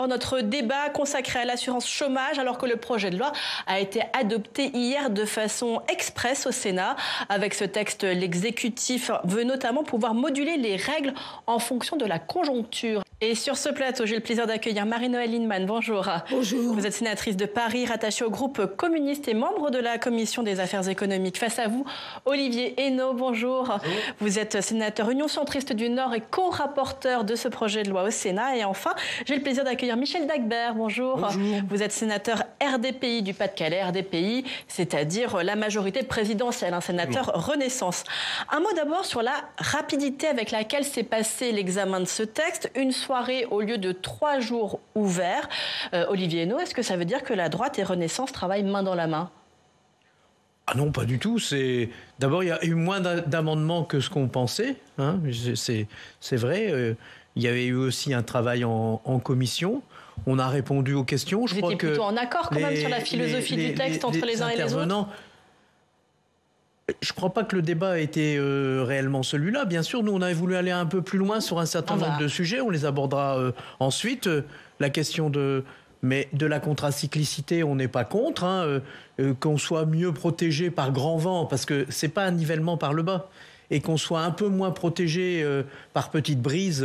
Notre débat consacré à l'assurance chômage, alors que le projet de loi a été adopté hier de façon express au Sénat. Avec ce texte, l'exécutif veut notamment pouvoir moduler les règles en fonction de la conjoncture. Et sur ce plateau, j'ai le plaisir d'accueillir Marie-Noëlle Lienemann. Bonjour. Bonjour. Vous êtes sénatrice de Paris, rattachée au groupe communiste et membre de la Commission des affaires économiques. Face à vous, Olivier Henno. Bonjour. Bonjour. Vous êtes sénateur Union centriste du Nord et co-rapporteur de ce projet de loi au Sénat. Et enfin, j'ai le plaisir d'accueillir Michel Dagbert. Bonjour. Bonjour. Vous êtes sénateur RDPI du Pas-de-Calais. RDPI, c'est-à-dire la majorité présidentielle, un sénateur Renaissance. Un mot d'abord sur la rapidité avec laquelle s'est passé l'examen de ce texte. Une soirée au lieu de 3 jours ouverts. Olivier Henno, est-ce que ça veut dire que la droite et Renaissance travaillent main dans la main ? Ah non, pas du tout. D'abord, il y a eu moins d'amendements que ce qu'on pensait. Hein. C'est vrai. Il y avait eu aussi un travail en commission. On a répondu aux questions. Vous étiez plutôt en accord quand même sur la philosophie du texte entre les uns et les autres ? Je ne crois pas que le débat a été réellement celui-là. Bien sûr, nous, on avait voulu aller un peu plus loin sur un certain nombre de sujets. On les abordera ensuite. La question de la contracyclicité, on n'est pas contre. Hein, qu'on soit mieux protégé par grand vent, parce que ce n'est pas un nivellement par le bas. Et qu'on soit un peu moins protégé par petite brise,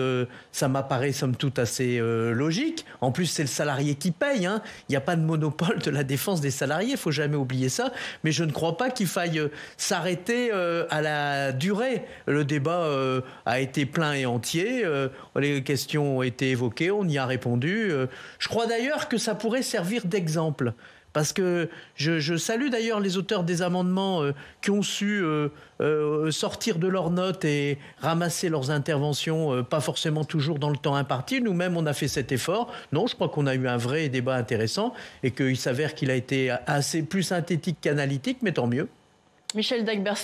ça m'apparaît somme toute assez logique. En plus, c'est le salarié qui paye. Hein. Il n'y a pas de monopole de la défense des salariés, il ne faut jamais oublier ça. Mais je ne crois pas qu'il faille s'arrêter à la durée. Le débat a été plein et entier. Les questions ont été évoquées, on y a répondu. Je crois d'ailleurs que ça pourrait servir d'exemple. Parce que je salue d'ailleurs les auteurs des amendements qui ont su sortir de leurs notes et ramasser leurs interventions, pas forcément toujours dans le temps imparti. Nous-mêmes, on a fait cet effort. Non, je crois qu'on a eu un vrai débat intéressant et qu'il s'avère qu'il a été assez plus synthétique qu'analytique, mais tant mieux. Michel Dagbert,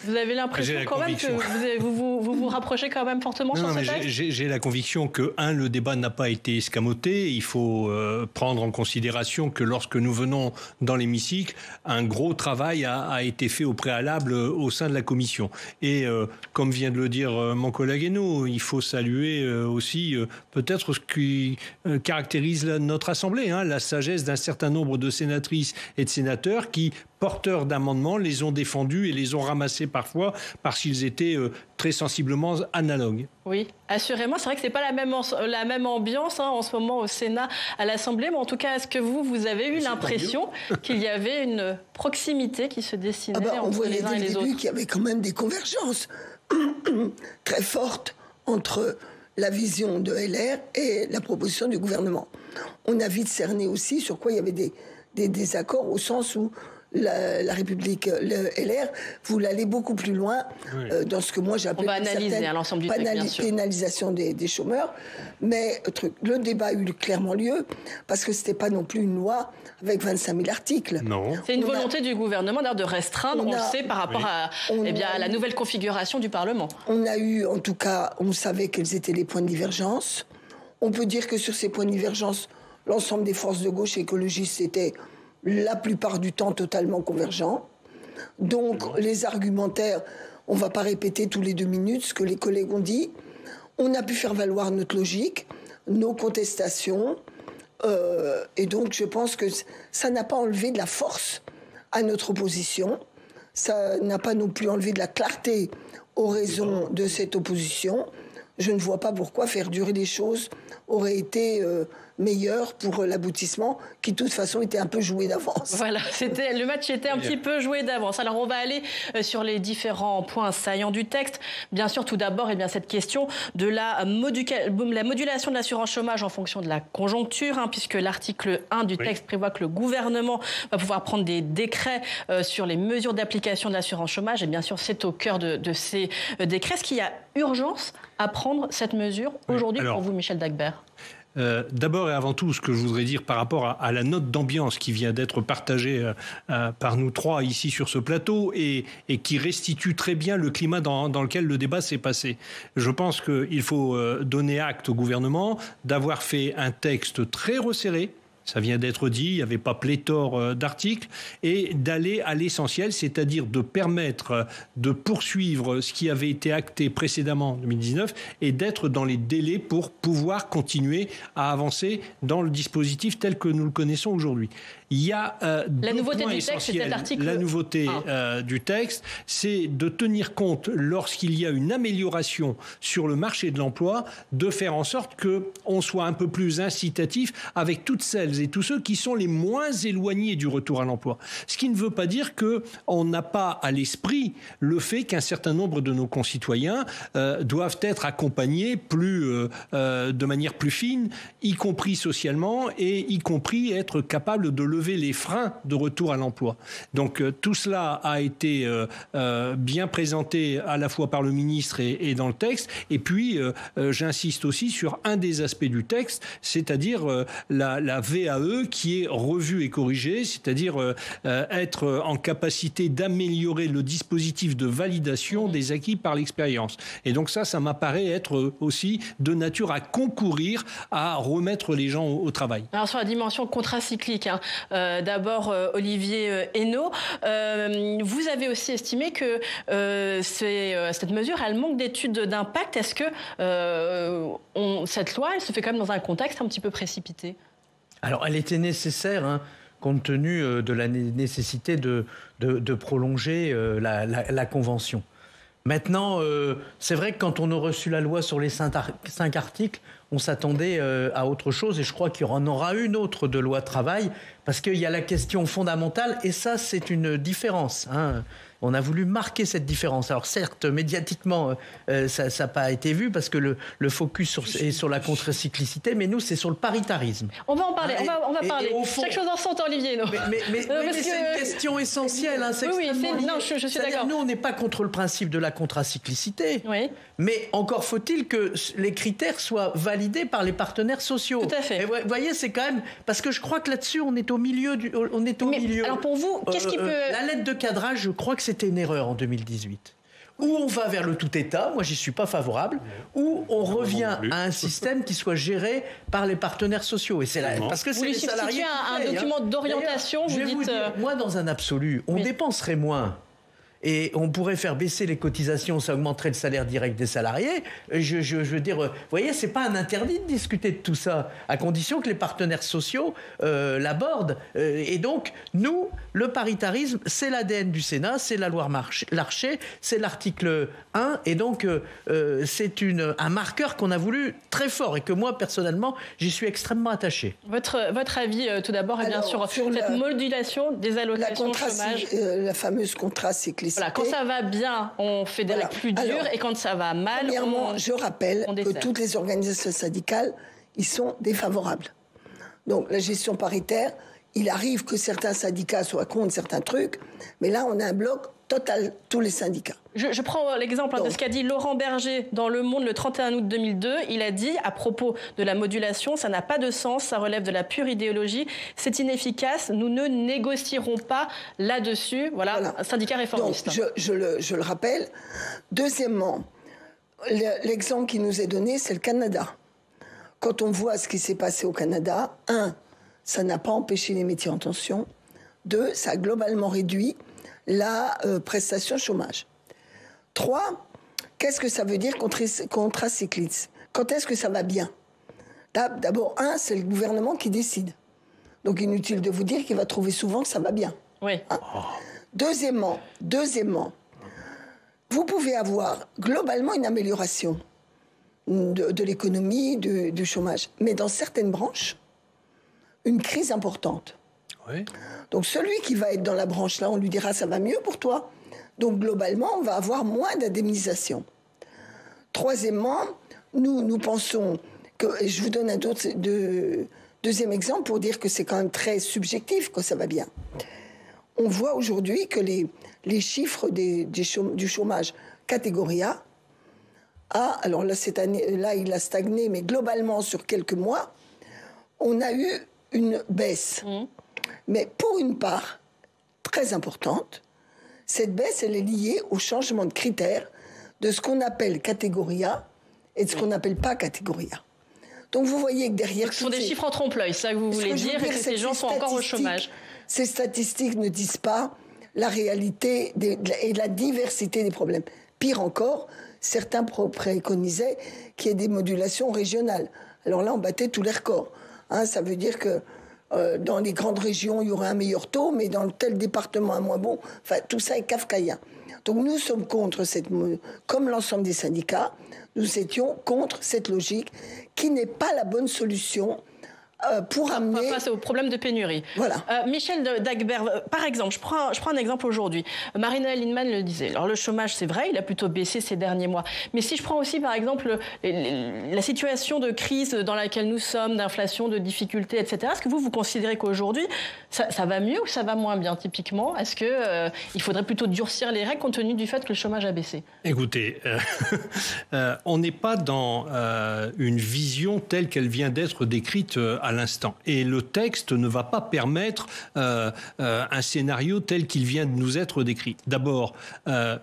vous avez l'impression quand même que vous rapprochez quand même fortement sur ce texte ? J'ai la conviction que, le débat n'a pas été escamoté. Il faut prendre en considération que lorsque nous venons dans l'hémicycle, un gros travail a été fait au préalable au sein de la commission. Et comme vient de le dire mon collègue Henno, il faut saluer aussi peut-être ce qui caractérise notre Assemblée, la sagesse d'un certain nombre de sénatrices et de sénateurs qui, porteurs d'amendements, les ont défendus et les ont ramassés parfois parce qu'ils étaient très sensiblement analogues. Oui, assurément. C'est vrai que ce n'est pas la même ambiance en ce moment au Sénat, à l'Assemblée. Mais en tout cas, est-ce que vous avez eu l'impression qu'il y avait une proximité qui se dessinait entre les uns et les autres ? On voyait dès le début qu'il y avait quand même des convergences très fortes entre la vision de LR et la proposition du gouvernement. On a vite cerné aussi sur quoi il y avait des désaccords au sens où la République, le LR, voulait aller beaucoup plus loin dans ce que moi j'appelle on va analyser l'ensemble du texte, bien sûr. Pénalisation des chômeurs. Mais le débat a eu clairement lieu parce que c'était pas non plus une loi avec 25 000 articles. Non. C'est une volonté du gouvernement d'ailleurs de restreindre, on le sait, par rapport à la nouvelle configuration du Parlement. On a eu, en tout cas, on savait quels étaient les points de divergence. On peut dire que sur ces points de divergence, l'ensemble des forces de gauche et écologistes étaient la plupart du temps totalement convergents. Donc, les argumentaires, on ne va pas répéter tous les 2 minutes ce que les collègues ont dit. On a pu faire valoir notre logique, nos contestations. Et donc, je pense que ça n'a pas enlevé de la force à notre opposition. Ça n'a pas non plus enlevé de la clarté aux raisons de cette opposition. Je ne vois pas pourquoi faire durer les choses aurait été meilleur pour l'aboutissement, qui de toute façon était un peu joué d'avance. Voilà, le match était un petit peu joué d'avance. Alors on va aller sur les différents points saillants du texte. Bien sûr, tout d'abord, cette question de la modulation de l'assurance chômage en fonction de la conjoncture, puisque l'article 1 du texte prévoit que le gouvernement va pouvoir prendre des décrets sur les mesures d'application de l'assurance chômage. Et bien sûr, c'est au cœur de ces décrets. Est-ce qu'il y a urgence à prendre cette mesure aujourd'hui pour vous, Michel Dagbert ? D'abord et avant tout, ce que je voudrais dire par rapport à la note d'ambiance qui vient d'être partagée par nous trois ici sur ce plateau et qui restitue très bien le climat dans lequel le débat s'est passé. Je pense qu'il faut donner acte au gouvernement d'avoir fait un texte très resserré, ça vient d'être dit, il n'y avait pas pléthore d'articles, et d'aller à l'essentiel, c'est-à-dire de permettre de poursuivre ce qui avait été acté précédemment en 2019 et d'être dans les délais pour pouvoir continuer à avancer dans le dispositif tel que nous le connaissons aujourd'hui. Il y a la nouveauté du texte, c'est cet article. La nouveauté du texte, c'est de tenir compte, lorsqu'il y a une amélioration sur le marché de l'emploi, de faire en sorte qu'on soit un peu plus incitatif avec toutes celles et tous ceux qui sont les moins éloignés du retour à l'emploi. Ce qui ne veut pas dire qu'on n'a pas à l'esprit le fait qu'un certain nombre de nos concitoyens doivent être accompagnés de manière plus fine, y compris socialement, et y compris être capables de lever les freins de retour à l'emploi. Donc tout cela a été bien présenté à la fois par le ministre et dans le texte. Et puis j'insiste aussi sur un des aspects du texte, c'est-à-dire la VAE qui est revue et corrigée, c'est-à-dire être en capacité d'améliorer le dispositif de validation des acquis par l'expérience. Et donc ça m'apparaît être aussi de nature à concourir à remettre les gens au travail. Alors sur la dimension contracyclique, d'abord Olivier Henno, vous avez aussi estimé que cette mesure, elle manque d'études d'impact. Est-ce que cette loi, elle se fait quand même dans un contexte un petit peu précipité ? Alors elle était nécessaire, compte tenu de la nécessité de prolonger la Convention. Maintenant, c'est vrai que quand on a reçu la loi sur les 5 articles, on s'attendait à autre chose, et je crois qu'il y en aura une autre de loi travail, parce qu'il y a la question fondamentale, et ça c'est une différence. On a voulu marquer cette différence. Alors certes, médiatiquement, ça n'a pas été vu, parce que le focus est sur la contre-cyclicité, mais nous, c'est sur le paritarisme. On va en parler, on va parler. Fond, chaque chose en son temps, Olivier. Mais c'est une question essentielle. Je suis d'accord. Nous, on n'est pas contre le principe de la contracyclicité, mais encore faut-il que les critères soient validés par les partenaires sociaux. Tout à fait. Et vous voyez, c'est quand même... Parce que je crois que là-dessus, on est au milieu. Alors pour vous, qu'est-ce qui peut... La lettre de cadrage, je crois que c'était une erreur en 2018. Ou on va vers le tout-État, moi j'y suis pas favorable, ou on revient à un système qui soit géré par les partenaires sociaux. Et c'est là, parce que c'est les salariés. Vous lui substituez un document d'orientation, vous dites... Moi, dans un absolu, on dépenserait moins. Et on pourrait faire baisser les cotisations, ça augmenterait le salaire direct des salariés. Je veux dire, vous voyez, c'est pas un interdit de discuter de tout ça, à condition que les partenaires sociaux l'abordent. Et donc, nous, le paritarisme, c'est l'ADN du Sénat, c'est la loi Larcher, c'est l'article 1, et donc c'est un marqueur qu'on a voulu très fort, et que moi, personnellement, j'y suis extrêmement attaché. Votre avis, tout d'abord, est bien sûr sur cette modulation des allocations de chômage. La fameuse contracyclicité. Voilà, quand ça va bien, on fait des règles plus dures, et quand ça va mal, je rappelle que toutes les organisations syndicales, ils sont défavorables. Donc la gestion paritaire, il arrive que certains syndicats soient contre certains trucs, mais là on a un bloc total, tous les syndicats. Je prends l'exemple de ce qu'a dit Laurent Berger dans Le Monde le 31 août 2002. Il a dit, à propos de la modulation, ça n'a pas de sens, ça relève de la pure idéologie, c'est inefficace, nous ne négocierons pas là-dessus. Voilà. Un syndicat réformiste. Donc, je le rappelle. Deuxièmement, l'exemple qui nous est donné, c'est le Canada. Quand on voit ce qui s'est passé au Canada, 1, ça n'a pas empêché les métiers en tension. 2, ça a globalement réduit la prestation chômage. 3, qu'est-ce que ça veut dire contracyclisme ? Quand est-ce que ça va bien ? D'abord, 1, c'est le gouvernement qui décide. Donc inutile de vous dire qu'il va trouver souvent que ça va bien. Oui. Deuxièmement, vous pouvez avoir globalement une amélioration de l'économie, du chômage. Mais dans certaines branches, une crise importante. Oui. Donc celui qui va être dans la branche là, on lui dira ça va mieux pour toi. Donc globalement, on va avoir moins d'indemnisation. Troisièmement, nous pensons que, et je vous donne un deuxième exemple pour dire que c'est quand même très subjectif que ça va bien. On voit aujourd'hui que les chiffres du chômage catégorie A, alors là cette année, là il a stagné, mais globalement sur quelques mois, on a eu une baisse. Mais pour une part très importante, cette baisse, elle est liée au changement de critères de ce qu'on appelle catégorie A et de ce qu'on n'appelle pas catégorie A. Donc vous voyez que derrière... Ce sont des chiffres en trompe-l'œil, ça que vous voulez dire, et que ces gens sont encore au chômage. Ces statistiques ne disent pas la réalité et la diversité des problèmes. Pire encore, certains préconisaient qu'il y ait des modulations régionales. Alors là, on battait tous les records. Ça veut dire que dans les grandes régions, il y aurait un meilleur taux, mais dans tel département, un moins bon. Enfin, tout ça est kafkaïen. Donc nous sommes contre comme l'ensemble des syndicats, nous étions contre cette logique qui n'est pas la bonne solution pour amener... face au problème de pénurie. Voilà. Michel Dagbert, par exemple, je prends un exemple aujourd'hui. Marina Lindemann le disait. Alors le chômage, c'est vrai, il a plutôt baissé ces derniers mois. Mais si je prends aussi, par exemple, la situation de crise dans laquelle nous sommes, d'inflation, de difficultés, etc., est-ce que vous considérez qu'aujourd'hui, ça va mieux ou ça va moins bien, typiquement? Est-ce qu'il faudrait plutôt durcir les règles compte tenu du fait que le chômage a baissé? Écoutez, on n'est pas dans une vision telle qu'elle vient d'être décrite à l'instant. Et le texte ne va pas permettre un scénario tel qu'il vient de nous être décrit. D'abord,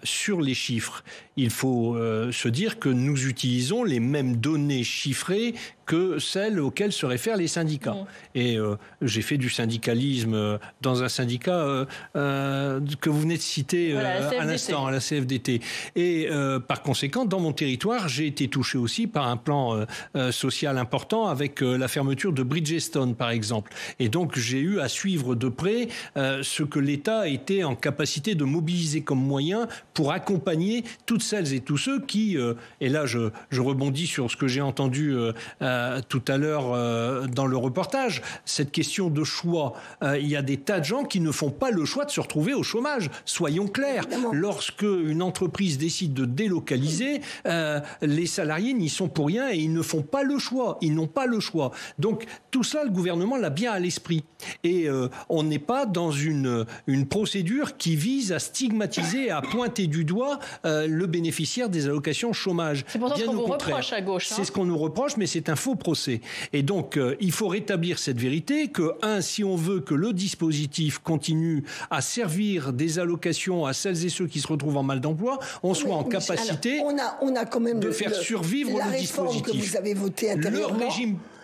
sur les chiffres, il faut se dire que nous utilisons les mêmes données chiffrées que celles auxquelles se réfèrent les syndicats. Et j'ai fait du syndicalisme dans un syndicat que vous venez de citer à l'instant, à la CFDT. Et par conséquent, dans mon territoire, j'ai été touché aussi par un plan social important avec la fermeture de Bridgestone, par exemple. Et donc, j'ai eu à suivre de près ce que l'État était en capacité de mobiliser comme moyen pour accompagner toutes celles et tous ceux qui, et là je rebondis sur ce que j'ai entendu tout à l'heure dans le reportage, cette question de choix. Il y a des tas de gens qui ne font pas le choix de se retrouver au chômage. Soyons clairs. Lorsque une entreprise décide de délocaliser, les salariés n'y sont pour rien et ils ne font pas le choix. Ils n'ont pas le choix. Donc tout ça, le gouvernement l'a bien à l'esprit. Et on n'est pas dans une procédure qui vise à stigmatiser, à pointer du doigt le bénéficiaire des allocations chômage. C'est pour ça qu'on vous reproche à gauche. C'est ce qu'on nous reproche, mais c'est un faux procès. Et donc, il faut rétablir cette vérité que, si on veut que le dispositif continue à servir des allocations à celles et ceux qui se retrouvent en mal d'emploi, on soit en capacité on a quand même de faire survivre le dispositif. Que vous avez voté intérieurement,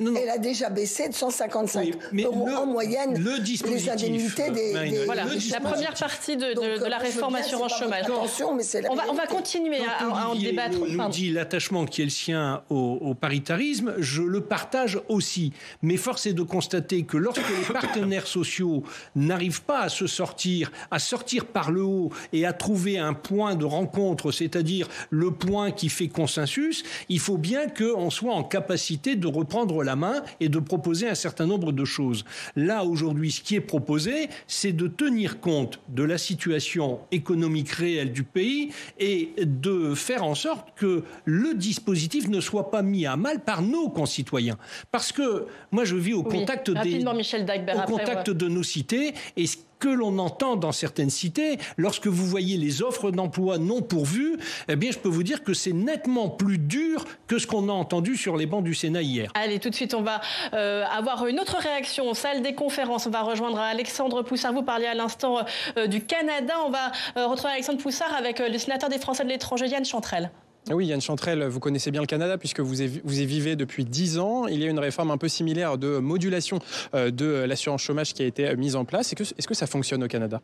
elle a déjà baissé de 155 euros en moyenne le dispositif, les indemnités des voilà, la première partie de la réforme assurance chômage. Attention, mais c'est on va continuer à en débattre. Nous dit l'attachement qui est le sien au paritarisme, je le partage aussi. Mais force est de constater que lorsque les partenaires sociaux n'arrivent pas à sortir par le haut et à trouver un point de rencontre, c'est-à-dire le point qui fait consensus, il faut bien qu'on soit en capacité de reprendre la main et de proposer un certain nombre de choses. Là, aujourd'hui, ce qui est proposé, c'est de tenir compte de la situation économique réelle du pays et de faire en sorte que le dispositif ne soit pas mis à mal par nos concitoyens. Parce que moi, je vis au contact de nos cités et ce que l'on entend dans certaines cités, lorsque vous voyez les offres d'emploi non pourvues, eh bien, je peux vous dire que c'est nettement plus dur que ce qu'on a entendu sur les bancs du Sénat hier. Allez, tout de suite, on va avoir une autre réaction. Salle des conférences, on va rejoindre Alexandre Poussard. Vous parliez à l'instant du Canada. On va retrouver Alexandre Poussard avec le sénateur des Français de l'étranger, Yan Chantrel. Oui, Yan Chantrel, vous connaissez bien le Canada puisque vous y vivez depuis 10 ans. Il y a une réforme un peu similaire de modulation de l'assurance chômage qui a été mise en place. Est-ce que ça fonctionne au Canada?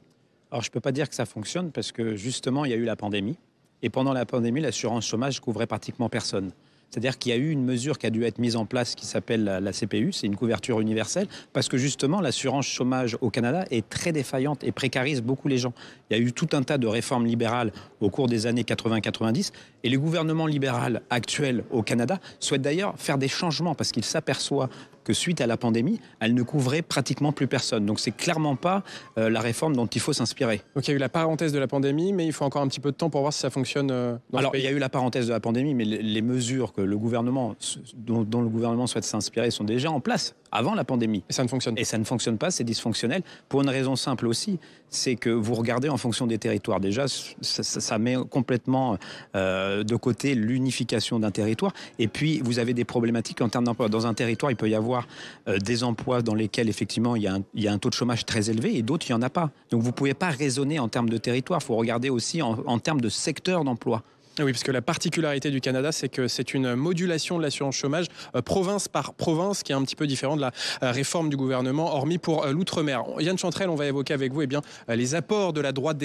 Alors, je ne peux pas dire que ça fonctionne parce que justement, il y a eu la pandémie. Et pendant la pandémie, l'assurance chômage couvrait pratiquement personne. C'est-à-dire qu'il y a eu une mesure qui a dû être mise en place qui s'appelle la CPU, c'est une couverture universelle, parce que justement l'assurance chômage au Canada est très défaillante et précarise beaucoup les gens. Il y a eu tout un tas de réformes libérales au cours des années 80-90 et le gouvernement libéral actuel au Canada souhaite d'ailleurs faire des changements parce qu'il s'aperçoit que suite à la pandémie, elle ne couvrait pratiquement plus personne. Donc c'est clairement pas la réforme dont il faut s'inspirer. Donc il y a eu la parenthèse de la pandémie, mais il faut encore un petit peu de temps pour voir si ça fonctionne dans Alors, le pays. Il y a eu la parenthèse de la pandémie, mais les mesures que le gouvernement, dont le gouvernement souhaite s'inspirer sont déjà en place avant la pandémie. Et ça ne fonctionne pas. Et ça ne fonctionne pas, c'est dysfonctionnel. Pour une raison simple aussi, c'est que vous regardez en fonction des territoires. Déjà, ça met complètement de côté l'unification d'un territoire. Et puis, vous avez des problématiques en termes d'emploi. Dans un territoire, il peut y avoir des emplois dans lesquels, effectivement, il y a un taux de chômage très élevé et d'autres, il n'y en a pas. Donc, vous ne pouvez pas raisonner en termes de territoire. Il faut regarder aussi en termes de secteur d'emploi. Oui, parce que la particularité du Canada, c'est que c'est une modulation de l'assurance chômage province par province, qui est un petit peu différent de la réforme du gouvernement, hormis pour l'outre-mer. Yann Chantrel, on va évoquer avec vous les apports de la droite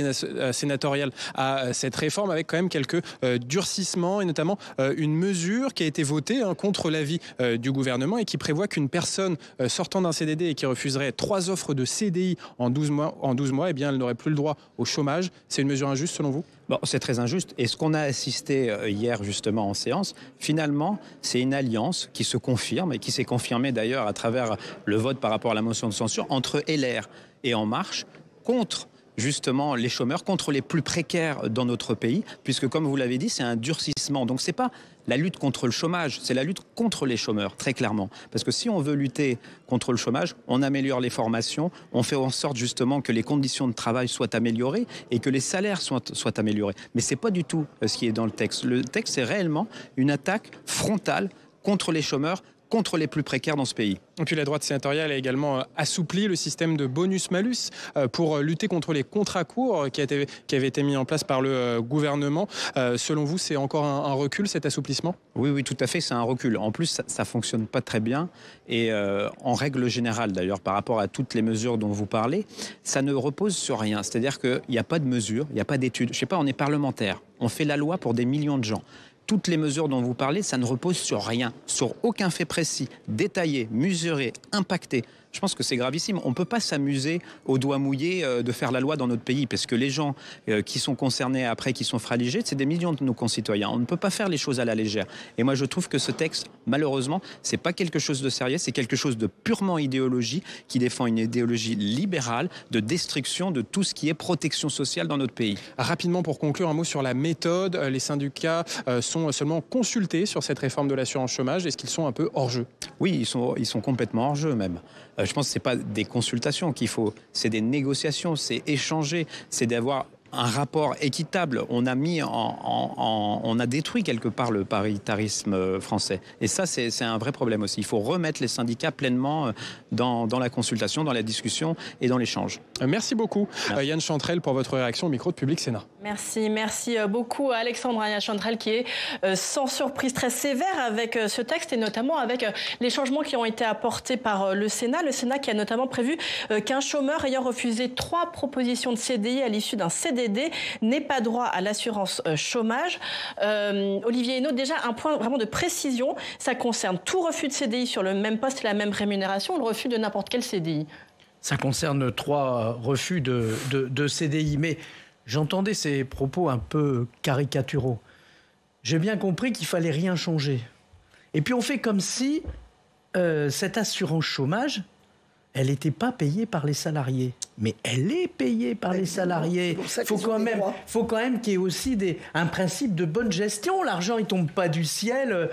sénatoriale à cette réforme, avec quand même quelques durcissements, et notamment une mesure qui a été votée contre l'avis du gouvernement et qui prévoit qu'une personne sortant d'un CDD et qui refuserait 3 offres de CDI en 12 mois, eh bien, elle n'aurait plus le droit au chômage. C'est une mesure injuste selon vous ? Bon, c'est très injuste. Et ce qu'on a assisté hier justement en séance, finalement, c'est une alliance qui se confirme et qui s'est confirmée d'ailleurs à travers le vote par rapport à la motion de censure entre LR et En Marche contre justement les chômeurs, contre les plus précaires dans notre pays, puisque comme vous l'avez dit, c'est un durcissement. Donc c'est pas la lutte contre le chômage, c'est la lutte contre les chômeurs, très clairement. Parce que si on veut lutter contre le chômage, on améliore les formations, on fait en sorte justement que les conditions de travail soient améliorées et que les salaires soient améliorés. Mais c'est pas du tout ce qui est dans le texte. Le texte, c'est réellement une attaque frontale contre les chômeurs, contre les plus précaires dans ce pays. Et puis la droite sénatoriale a également assoupli le système de bonus-malus pour lutter contre les contrats courts qui avaient été mis en place par le gouvernement. Selon vous, c'est encore un recul, cet assouplissement ? Oui, tout à fait, c'est un recul. En plus, ça ne fonctionne pas très bien. Et en règle générale, d'ailleurs, par rapport à toutes les mesures dont vous parlez, ça ne repose sur rien. C'est-à-dire qu'il n'y a pas de mesures, il n'y a pas d'études. Je ne sais pas, on est parlementaire, on fait la loi pour des millions de gens. Toutes les mesures dont vous parlez, ça ne repose sur rien, sur aucun fait précis, détaillé, mesuré, impacté. Je pense que c'est gravissime. On ne peut pas s'amuser au doigt mouillé de faire la loi dans notre pays, parce que les gens qui sont concernés après, qui sont fraligés, c'est des millions de nos concitoyens. On ne peut pas faire les choses à la légère. Et moi, je trouve que ce texte, malheureusement, c'est pas quelque chose de sérieux, c'est quelque chose de purement idéologie, qui défend une idéologie libérale de destruction de tout ce qui est protection sociale dans notre pays. Rapidement, pour conclure, un mot sur la méthode. Les syndicats sont seulement consultés sur cette réforme de l'assurance chômage. Est-ce qu'ils sont un peu hors jeu ? Oui, ils sont complètement hors jeu même. Je pense que ce n'est pas des consultations qu'il faut, c'est des négociations, c'est échanger, c'est d'avoir un rapport équitable. On a détruit quelque part le paritarisme français. Et ça, c'est un vrai problème aussi. Il faut remettre les syndicats pleinement dans la consultation, dans la discussion et dans l'échange. Merci beaucoup, Yann Chantrel, pour votre réaction au micro de Public Sénat. Merci beaucoup à Alexandre Yann Chantrel, qui est sans surprise très sévère avec ce texte et notamment avec les changements qui ont été apportés par le Sénat. Le Sénat qui a notamment prévu qu'un chômeur ayant refusé 3 propositions de CDI à l'issue d'un CDD n'ait pas droit à l'assurance chômage. Olivier Henno, déjà un point vraiment de précision, ça concerne tout refus de CDI sur le même poste et la même rémunération, ou le refus de n'importe quel CDI? Ça concerne 3 refus de CDI, mais j'entendais ces propos un peu caricaturaux. J'ai bien compris qu'il fallait rien changer. Et puis on fait comme si cette assurance chômage, elle n'était pas payée par les salariés. Mais elle est payée par les salariés. Il faut quand même qu'il y ait aussi un principe de bonne gestion. L'argent, il ne tombe pas du ciel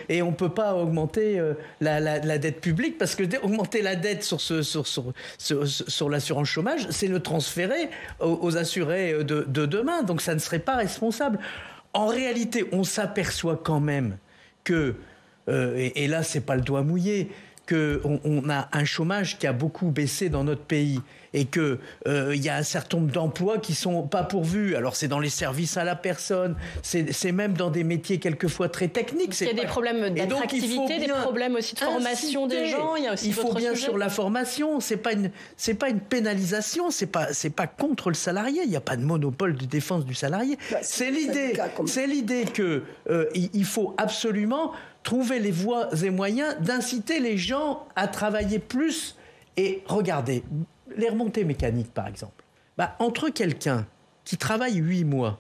et on ne peut pas augmenter la dette publique, parce que augmenter la dette sur l'assurance chômage, c'est le transférer aux assurés de demain. Donc ça ne serait pas responsable. En réalité, on s'aperçoit quand même que, et là, ce n'est pas le doigt mouillé, qu'on a un chômage qui a beaucoup baissé dans notre pays et qu'il y a un certain nombre d'emplois qui ne sont pas pourvus. Alors c'est dans les services à la personne, c'est même dans des métiers quelquefois très techniques. Il y a des problèmes d'attractivité, des problèmes aussi de formation des gens. Il faut bien sûr la formation, c'est pas une pénalisation, c'est pas contre le salarié, il n'y a pas de monopole de défense du salarié. C'est l'idée qu'il faut absolument trouver les voies et moyens d'inciter les gens à travailler plus. Et regardez, les remontées mécaniques, par exemple. Entre quelqu'un qui travaille 8 mois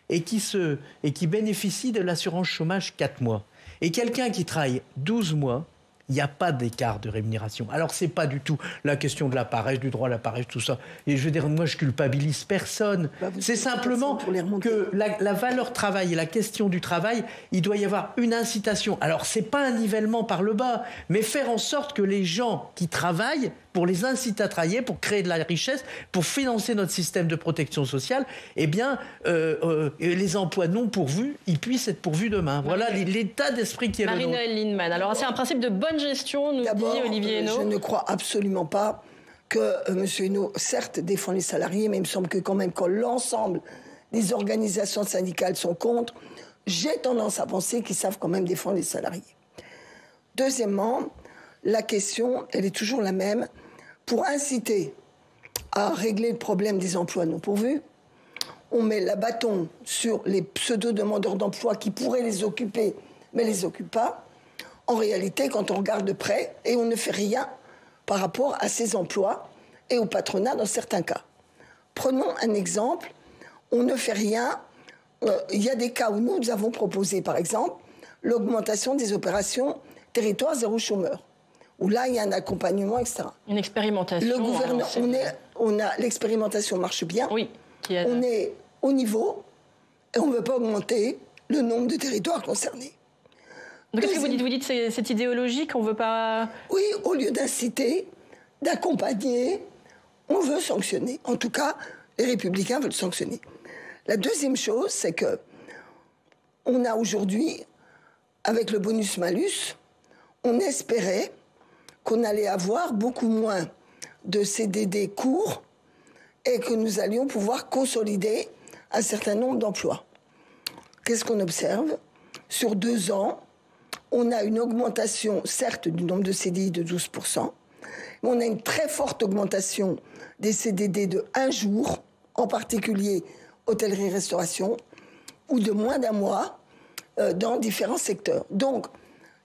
et qui bénéficie de l'assurance chômage 4 mois, et quelqu'un qui travaille 12 mois, il n'y a pas d'écart de rémunération. Alors, ce n'est pas du tout la question de la paresse, du droit à la paresse, tout ça. Et je veux dire, moi, je culpabilise personne. C'est simplement que la valeur travail et la question du travail, il doit y avoir une incitation. Alors, ce n'est pas un nivellement par le bas, mais faire en sorte que les gens qui travaillent, pour les inciter à travailler, pour créer de la richesse, pour financer notre système de protection sociale, eh bien, les emplois non pourvus, ils puissent être pourvus demain. Voilà l'état d'esprit qui est le nôtre. Marie-Noëlle Lienemann. Alors, c'est un principe de bonne gestion, nous dit Olivier Henno. Je ne crois absolument pas que M. Henno, certes, défend les salariés, mais il me semble que quand même, quand l'ensemble des organisations syndicales sont contre. J'ai tendance à penser qu'ils savent quand même défendre les salariés. Deuxièmement, la question, elle est toujours la même. Pour inciter à régler le problème des emplois non pourvus, on met la bâton sur les pseudo-demandeurs d'emploi qui pourraient les occuper, mais les occupent pas. En réalité, quand on regarde de près, et on ne fait rien par rapport à ces emplois et au patronat dans certains cas. Prenons un exemple, on ne fait rien. Il y a des cas où nous avons proposé, par exemple, l'augmentation des opérations territoire zéro chômeur, où là, il y a un accompagnement, etc. Une expérimentation. Le gouvernement, l'expérimentation marche bien. Oui. On est au niveau et on ne veut pas augmenter le nombre de territoires concernés. Donc, qu'est-ce que vous dites ? Vous dites que c'est idéologique, on ne veut pas... Oui, au lieu d'inciter, d'accompagner, on veut sanctionner. En tout cas, les Républicains veulent sanctionner. La deuxième chose, c'est que on a aujourd'hui, avec le bonus-malus, on espérait qu'on allait avoir beaucoup moins de CDD courts et que nous allions pouvoir consolider un certain nombre d'emplois. Qu'est-ce qu'on observe ? Sur 2 ans, on a une augmentation, certes, du nombre de CDI de 12%, mais on a une très forte augmentation des CDD de 1 jour, en particulier hôtellerie-restauration, ou de moins d'1 mois dans différents secteurs. Donc,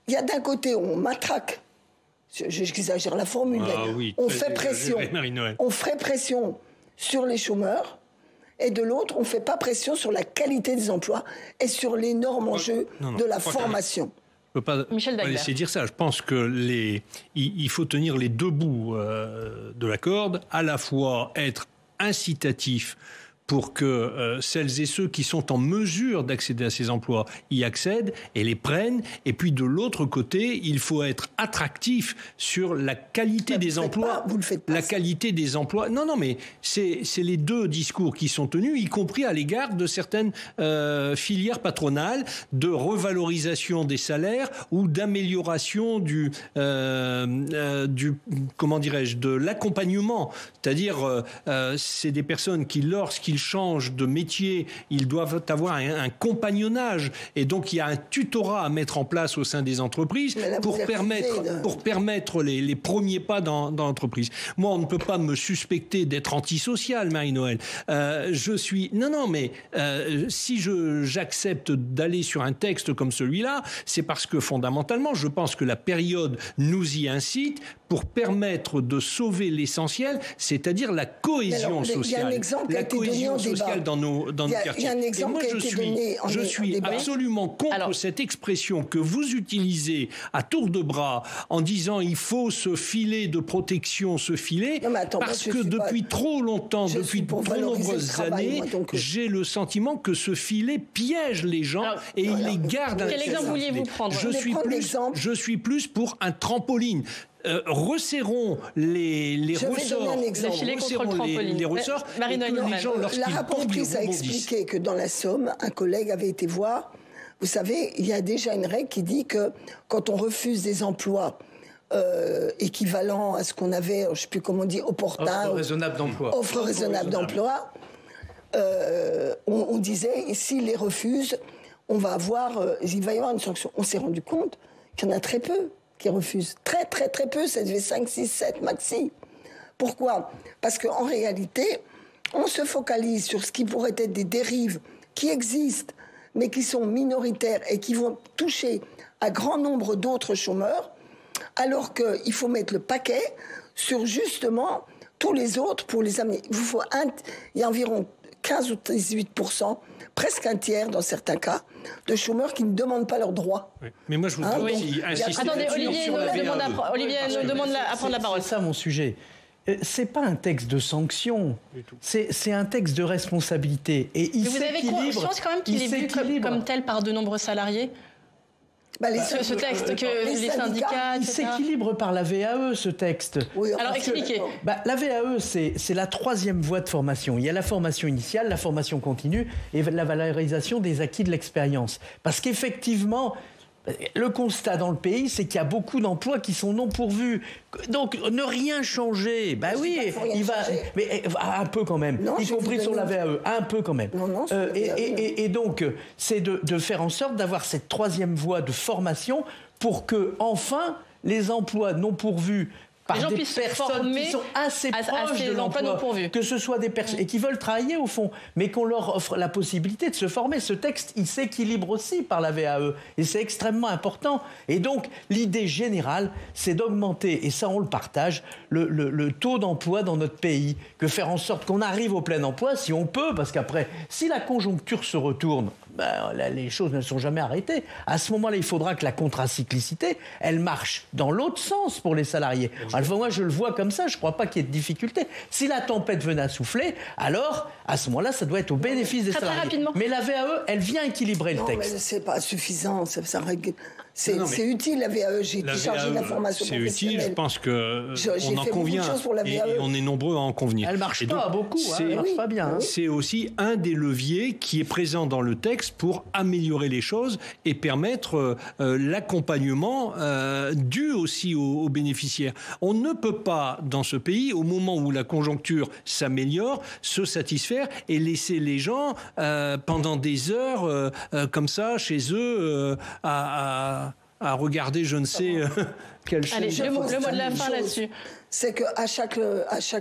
il y a d'un côté, on matraque, j'exagère la formule, on fait pression, on ferait pression sur les chômeurs, et de l'autre, on ne fait pas pression sur la qualité des emplois et sur l'énorme enjeu de la formation. Je ne peux pas laisser dire ça. Je pense que il faut tenir les 2 bouts de la corde, à la fois être incitatif pour que celles et ceux qui sont en mesure d'accéder à ces emplois y accèdent et les prennent. Et puis de l'autre côté, il faut être attractif sur la qualité des emplois. Vous le faites pas. La qualité des emplois. Non, mais c'est les 2 discours qui sont tenus, y compris à l'égard de certaines filières patronales, de revalorisation des salaires ou d'amélioration du comment dirais-je, de l'accompagnement. C'est-à-dire, c'est des personnes qui, lorsqu'ils changent de métier, ils doivent avoir un compagnonnage. Et donc, il y a un tutorat à mettre en place au sein des entreprises pour permettre les premiers pas dans l'entreprise. Moi, on ne peut pas me suspecter d'être antisocial, Marie-Noëlle. Si j'accepte d'aller sur un texte comme celui-là, c'est parce que fondamentalement, je pense que la période nous y incite pour permettre de sauver l'essentiel, c'est-à-dire la cohésion sociale. Il y a un exemple qui a été donné en débat. Dans nos quartiers. Il y a un exemple qui a été donné en débat. Je suis absolument contre cette expression que vous utilisez à tour de bras en disant il faut ce filet de protection, parce que depuis trop longtemps, depuis de trop nombreuses années, j'ai le sentiment que ce filet piège les gens et il les garde. Quel exemple vouliez-vous prendre ? Je suis plus pour un trampoline. Resserrons les ressorts. Les ressorts. La rapportrice a expliqué que dans la Somme, un collègue avait été voir. Vous savez, il y a déjà une règle qui dit que quand on refuse des emplois équivalents à ce qu'on avait, je ne sais plus comment on dit, opportun. Offre raisonnable d'emploi. Offre raisonnable d'emploi. On disait, s'ils les refusent, il va y avoir une sanction. On s'est rendu compte qu'il y en a très peu qui refusent. Très, très, très peu. Ça devait 5, 6, 7 maxi. Pourquoi ? Parce qu'en réalité, on se focalise sur ce qui pourrait être des dérives qui existent, mais qui sont minoritaires et qui vont toucher un grand nombre d'autres chômeurs, alors qu'il faut mettre le paquet sur justement tous les autres pour les amener. Il y a environ 15 ou 18%, presque un tiers dans certains cas, de chômeurs qui ne demandent pas leurs droits. Oui. Mais moi, je voudrais aussi insister. Attendez, Olivier nous demande à prendre la parole. C'est ça mon sujet. C'est pas un texte de sanction, c'est un texte de responsabilité. Et vous avez conscience quand même qu'il est vu comme tel par de nombreux salariés ? Ce texte que les syndicats, il s'équilibre par la VAE, ce texte. Oui, alors expliquez. La VAE, c'est la 3e voie de formation. Il y a la formation initiale, la formation continue et la valorisation des acquis de l'expérience. Parce qu'effectivement, Le constat dans le pays, c'est qu'il y a beaucoup d'emplois qui sont non pourvus. Donc, ne rien changer. Ben oui, il va, mais un peu quand même, y compris sur la VAE, un peu quand même. Et donc, c'est de faire en sorte d'avoir cette troisième voie de formation pour que, enfin, les emplois non pourvus par des personnes qui sont assez proches de l'emploi, que ce soit des personnes et qui veulent travailler au fond, mais qu'on leur offre la possibilité de se former. Ce texte, il s'équilibre aussi par la VAE et c'est extrêmement important. Et donc, l'idée générale, c'est d'augmenter, et ça on le partage, le taux d'emploi dans notre pays, que faire en sorte qu'on arrive au plein emploi si on peut, parce qu'après, si la conjoncture se retourne, les choses ne sont jamais arrêtées. À ce moment-là, il faudra que la contracyclicité, elle marche dans l'autre sens pour les salariés. Alors, moi, je le vois comme ça, je ne crois pas qu'il y ait de difficulté. Si la tempête venait à souffler, alors, à ce moment-là, ça doit être au bénéfice des salariés. Très rapidement. Mais la VAE, elle vient équilibrer le texte. Mais ce n'est pas suffisant, c'est utile, la VAE. J'ai été chargé de la formation professionnelle. C'est utile, je pense qu'on en convient. Et on est nombreux à en convenir. Elle ne marche pas beaucoup, elle ne marche pas bien. C'est aussi un des leviers qui est présent dans le texte pour améliorer les choses et permettre l'accompagnement dû aussi aux bénéficiaires. On ne peut pas, dans ce pays, au moment où la conjoncture s'améliore, se satisfaire et laisser les gens pendant des heures comme ça, chez eux, à regarder je ne sais quelle chose. Allez, le mot de la fin là-dessus. C'est qu'à chaque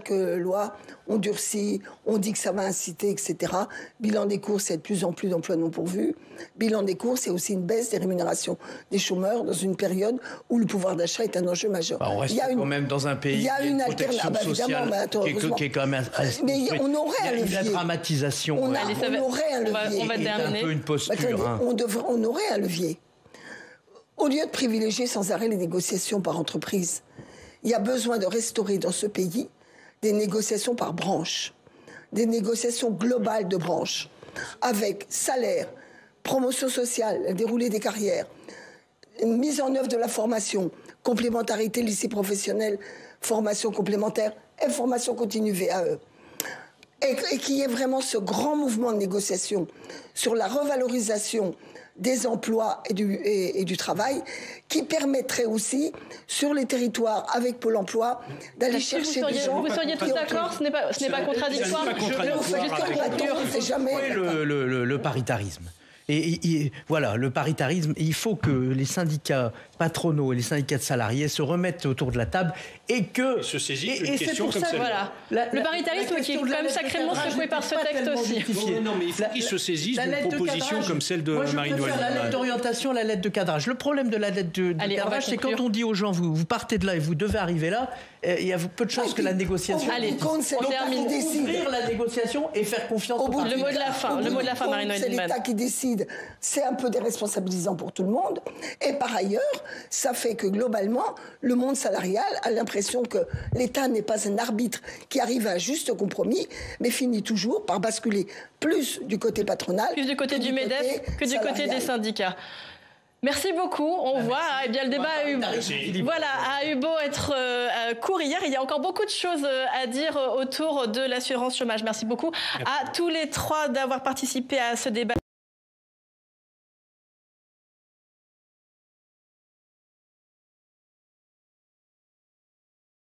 loi, on durcit, on dit que ça va inciter, etc. Bilan des cours, c'est de plus en plus d'emplois non pourvus. Bilan des cours, c'est aussi une baisse des rémunérations des chômeurs dans une période où le pouvoir d'achat est un enjeu majeur. On reste quand même dans un pays qui a une protection sociale qui est quand même mais on aurait un levier. La dramatisation. On aurait un levier. On va terminer. Un peu une posture. On aurait un levier. Au lieu de privilégier sans arrêt les négociations par entreprise, il y a besoin de restaurer dans ce pays des négociations par branche, des négociations globales de branches, avec salaire, promotion sociale, déroulé des carrières, mise en œuvre de la formation, complémentarité lycée professionnel, formation complémentaire et formation continue VAE. Et qu'il y ait vraiment ce grand mouvement de négociation sur la revalorisation des emplois et du travail, qui permettrait aussi, sur les territoires, avec Pôle emploi, d'aller chercher des gens... Vous seriez tous d'accord ? Ce n'est pas contradictoire. Le paritarisme. Et voilà, le paritarisme, il faut que les syndicats patronaux et les syndicats de salariés se remettent autour de la table et que... se saisissent une question comme celle-là. Voilà. Le paritarisme qui est quand même sacrément secoué par ce texte aussi. Non, mais il faut qu'ils se saisissent d'une proposition comme celle de Marie-Noëlle. La lettre d'orientation, la lettre de cadrage. Le problème de la lettre de cadrage, c'est quand on dit aux gens, vous partez de là et vous devez arriver là, il y a peu de chances que la négociation... Allez, on termine. Ouvrir la négociation et faire confiance au Le mot de la fin, Marie-Noëlle. C'est l'État qui décide. C'est un peu déresponsabilisant pour tout le monde. Et par ailleurs, ça fait que globalement, le monde salarial a l'impression que l'État n'est pas un arbitre qui arrive à un juste compromis, mais finit toujours par basculer plus du côté patronal, plus du côté du MEDEF que du côté des syndicats. Merci beaucoup. On voit, le débat a eu beau être court hier. Il y a encore beaucoup de choses à dire autour de l'assurance chômage. Merci beaucoup à tous les trois d'avoir participé à ce débat.